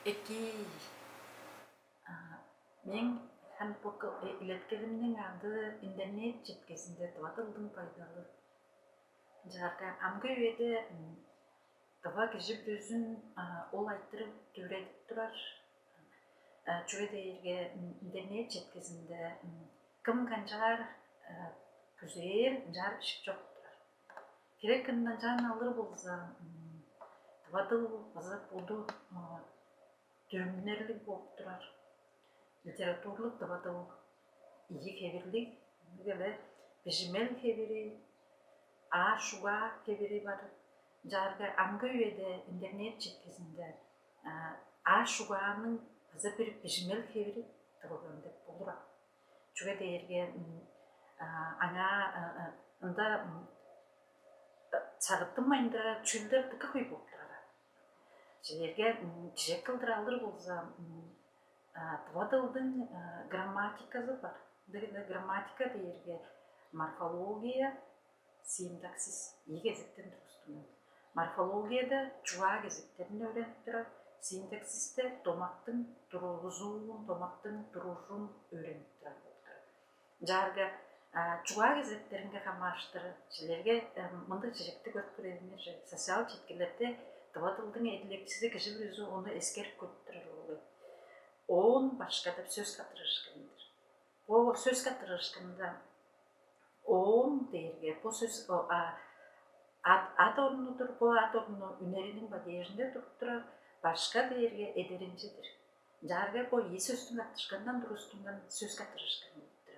Эки мен һәм илеткелемнең ады интернет жеткесінде тыватылдың пайдалы. Жарка амгы өйде тыва кежіп өзін ол айттырып төредіп тұрар. Чуэде ерге интернет жеткесінде кім канчар күзейер жар ішіп жоқ тұрар. Керек кімнен жан алыр болса тыватыл базып буду түрмінерлік болып тұрар. Литературлық тыватыл ие хеберлік, геле бежимел хебери, шуга хебери бар. Жарга амгы өйде интернет жеткесінде шуганың азы бір бежимел хебери тывылған деп болура. Чуга дейерге аңа ында сағыттың майында чүлдер тықы хүй болып тұрара. Жерге жек қылдыр алыр болса тыватылдың грамматикасы бар. Грамматика дейерге морфология, синтаксис егезеттен тұрыстың. Морфологияда чуа кезектерін өйреніп тұрар, синтаксисте томақтың тұрғызуын, томақтың тұрушын өйреніп тұрар. Жарғы чуа кезектерінге қамаштыры, желерге мұнды жекті көріп көредіңер, социал четкелерде тыватылдың әділексізі кіші өзі оны ескеріп көттірір олы. Он башка деп сөз қатырышқандыр. О сөз қатырышқанда он дейірге, по сөз ат орны тұр, по ат орны үнерінің бадежінде тұрып башка дейірге едерінжедір. Жарғы по есөздің қатырышқандан дұрыстыңдан сөз қатырышқандыр.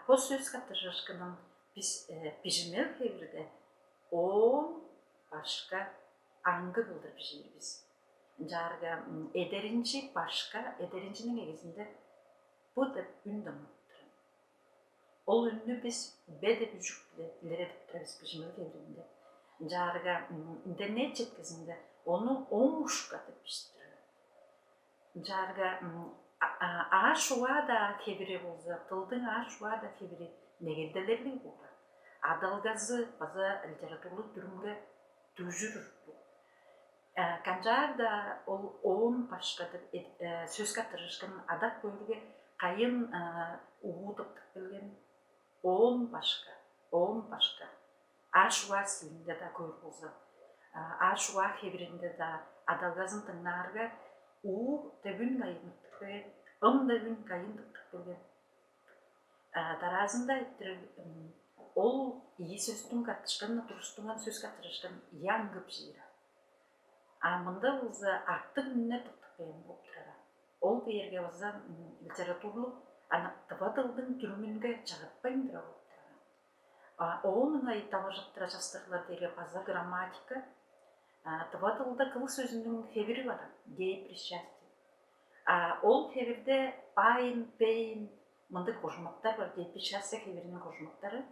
По сөз қатырышқандан пижімел хевірді он башка аңғы бұлдыр пижімел біз. Жарғы едерінчі башка, едерінчінің егізінде бұл деп үн дамыптыр. Ол үнні біз бәді бүжіктілер едіп тұрабыз пижімел хевірінде. Жарғы интернет жеткізінде оны оңышқа деп біштір. Жарғы шуа да хевірі болса, тылдың шуа да хевірі негелделерлі болар. Адалгазы база литературлы түрімге түжір. Канжар да ол оң башқа деп сөз қатырышқан адақ көріге қайын ұғудық білген оң башқа. Шуа сілінде да көр болса. Шуа хевірінде да адалгазын тыңнарға дәбін қайындық білген, дәбін қайындық білген. Таразында ол ие сөздің қатышқанына тұрыстыңған сөз қатырышқан яңғып жейра. Мында болса аттың үніне тұқтықпайын болып тұрара. Ол дейерге болса литературлық тыватылдың түрмінге жағытпайындыра болып тұрара. Оның айтауы жақтыра жастықлар дейге база грамматика, тыватылда қыл сөзінің хевері бар, дей причастие. Ол хеверде пайн, пейн, мынды қожмақтар бар, дей причастие хеверінің қожмақтары.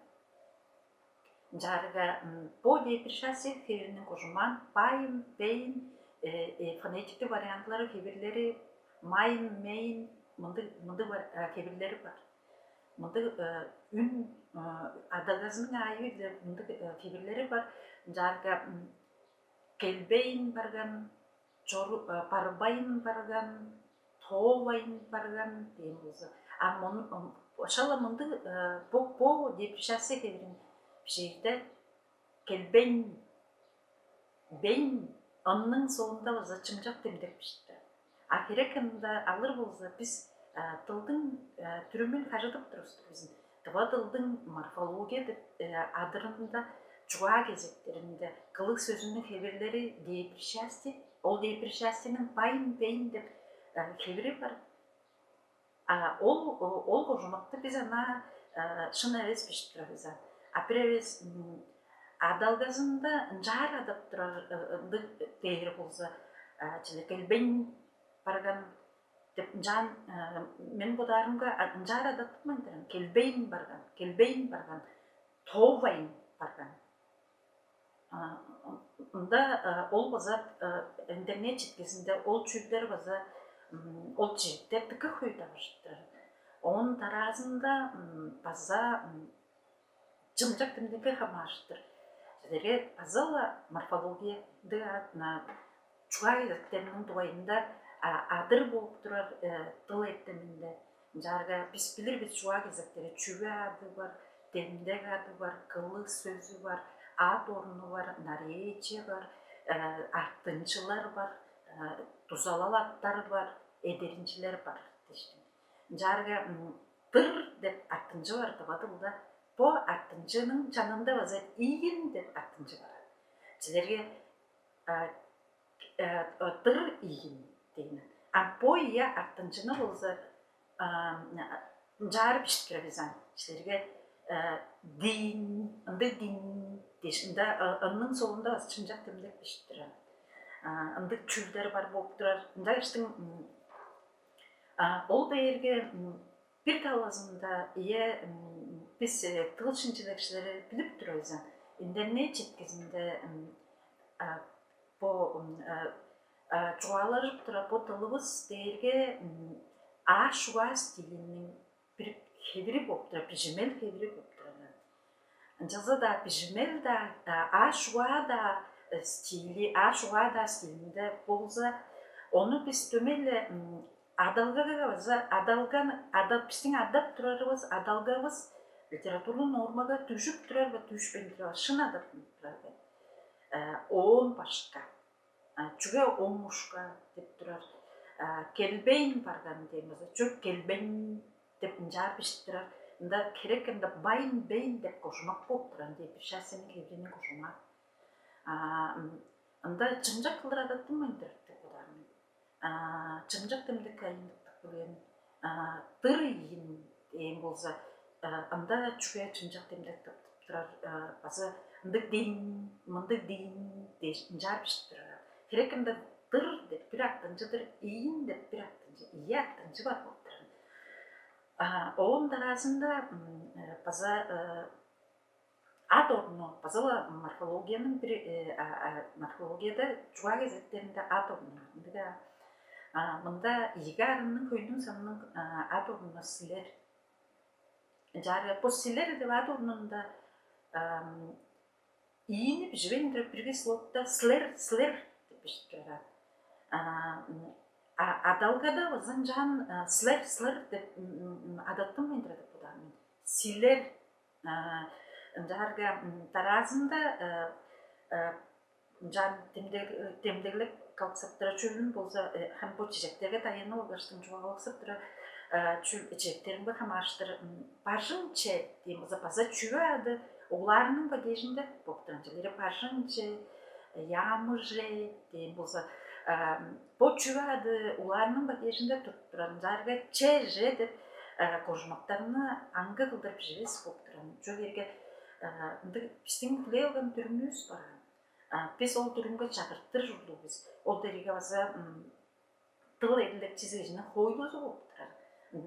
Жарғы по дей причастие хеверінің қожман, пайн, пейн, фонетикті вариантлары хеверлері, майн, мейн, мынды хеверлері бар. Мынды үн адалгазының айы мынды хеверлері бар. Жарғы келбейін барған, парбайын барған, тоғайын барған дейін болса. Шала мынды по дей причастие хеверінің жерде келбейін, бейін, онның соңында болса чыңжақ демдеп бішті. Керек кімді алыр болса біз тылдың түрімен қажыдып тұрысты біздің. Тұва тылдың морфология адырында жуа кезектерінде қылық сөзінің хеверлері дей причастие, ол дей причастиенің пайн, бейін деп хевері бар. Ол қожымақты біз ана шын әвес бішіп тұра біз. Апыревес адалгазында жар адап тұрарды дейір болса, келбейін барған деп жан, мен бұдарымға жар адап тұрмайындырын, келбейін барған, тоғайын барған. Ол база интернет жеткесінде ол чүлдер база, ол жеттер тікі қойда башыптыр. Оның таразында база жымжақ дімдегі қамашыптыр. Жерге базала морфология чуа езектерінің дуайында адыр болып тұрар тыл еттемінде. Жарға біз білірбіз жуа кезектері чүве ады бар, демдек ады бар, қылы сөзі бар, ат орны бар, нарече бар, аттыншылар бар, тузалал аттар бар, эдеринчилер бар. Жарга тыр деп аттынчы бар табады бұлда. По аттынчының жанында база иген деп аттынчы бар. Сілерге тыр иген дейін. По ия аттынчыны болса жарып ішіп керебезан. Сілерге дейін, үнді дейін дейшінде, үннің солында шынжақ демдек ішіп тұрар. Үнді чүлдер бар болып тұрар. Үнді іштің ол бәйерге bir talazında iyi biz tılışınçılıkçıları bilip duruyoruz. İnternet çetkizinde bu çoğalarıp durup bu tılımız değerge aşuğa stilinin bir hevri bop durup, bijimel hevri bop durup. Жаза да bijimel da aşuğa da stili, aşuğa da stilinde bolsa onu biz tömelle біздің адап тұрарымыз, адалғабыз литературлы нормаға түшіп тұрар ба түшпен тұрар, шын адап тұрар. Он башқа, жүге омушқа деп тұрар, келбейін барған дейміз, жүк келбейін деп жарып ішіп тұрар, керек енді байын бейін деп қошымақ болып тұрар, деп шәсені кебдені қошымақ. Жымжақ қылдыр адаттың мәндір деп одармын. Жымжақ демдік кайындықтық білген тыр иін дейін болса, анда жүге жымжақ демдік тұрар, базы ындық дейін, мұндық дейін дейін жарып ішіп тұрар. Керек енді тыр деп бір аттынжыдыр, иін деп бір аттынжы, ие аттынжы бар болып тұрар. Оғын дарасында база ат орны, базала морфологияның бір, морфологияда жуа кезеттерінде ат орны. Мұнда егі арынның көйдің санының ат орнына сілер. Жары бұл сілер деп ат орнында иініп жібендіріп бірге слотта сілер деп ішіп тұрар. Адалғада өзін жан сілер деп адаттың мендірді бұдан. Сілер жарғы таразында жан темдегілік қалқсаптыра чөлін болса, хан бұл чешектерге тайыны олғаштың жоға олқсаптыра чешектерін бұл хамаштыр паршын че дейміз, база чүві ады оларының бәдежінде боқтыранчылары паршын че, ямы же дейм болса, бұл чүві ады оларының бәдежінде тұрттыран жарғы че же деп қожымақтарыны аңғы қылдырып жевес боқтыран. Жоқ ерге біздің күле олған түріміз бар. Біз ол түрімге шақырттыр жүрді біз. Ол дәреге база тыл еділік чизгежінің қойдызы болып тұрар.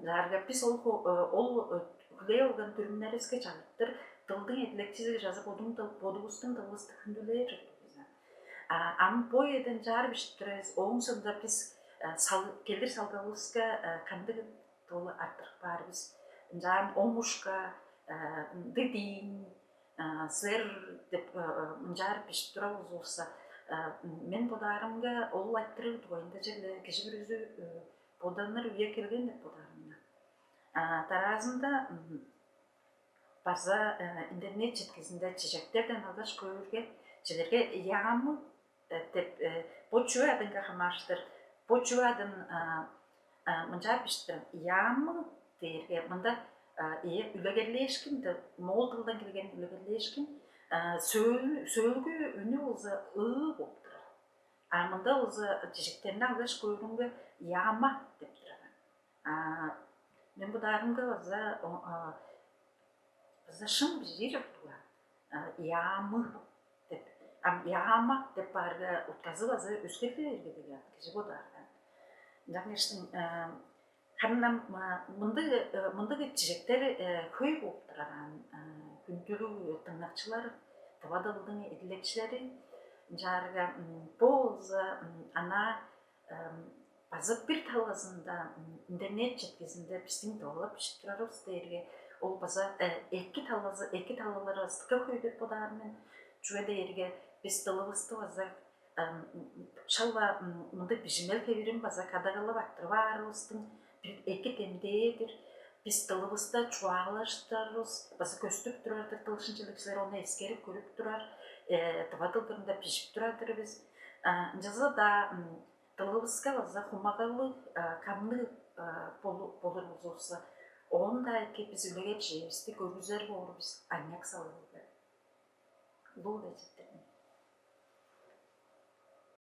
Жарға біз ол күле олған түрімнәреске шақырттыр тылдың еділік чизге жазып бодығыстың тылғысты күнділер жүрді біз. Ам бой еден жарып ішіп тұрыз, оң сонда біз келдір салғалысқа қандығы толы артық бар біз. Жарым омушқа, дедейін, сэр деп жарып ішіп тұра олса, мен бұдарымға ол айттырып дуайында жерлі кеші бір өзі бұданыр үйе келген деп бұдарымға. Таразында база интернет жеткізінде чешектерден алғаш көрге желерге яғамы деп бұл чуы адынға қамаштыр. Бұл чуы адын мұнжап іштір яғамы дейірге мұнда үлігерлешкін, мол тылдан келген үлігерлешкін сөйлгі үні олзы ұғы болып тұрар. Мұнда олзы чешектеріне алғаш көрінгі яғама деп тұрар. Мен бұдарымға Bizde şın bir yer yoktu. Yağmı dep. Yağma dep barga utkazı bazı üsketli yergedi ya. Kişi bu da. Dakneştin hanım mındı çiçekler köy bulup duran gündülü tırnakçılar tavadalıdığın edilekçileri jarga boza ana bazı bir talazında internet çetkizinde pistin dolap işittirarız derge ol baza iki talaları astıka köydür bu darmen cüve derge biz talabızdı bazı шалва мында бижимел кебирин база кадагала бактырып арыбыздың бир эки темдеедир. Biz tılımızda çuvallaştırırız, bazı köstük durardır, tılışınçılıkçılar onu eskerip görüp durar, tıvadıllarında pişip duradır biz. Жаза да тылыбызга bazı хумагалы камны болурбуз болса, onu da эки biz үлеге жейбизди көргүзөр болурбуз, аньяк салыбыз. Бул да жетти.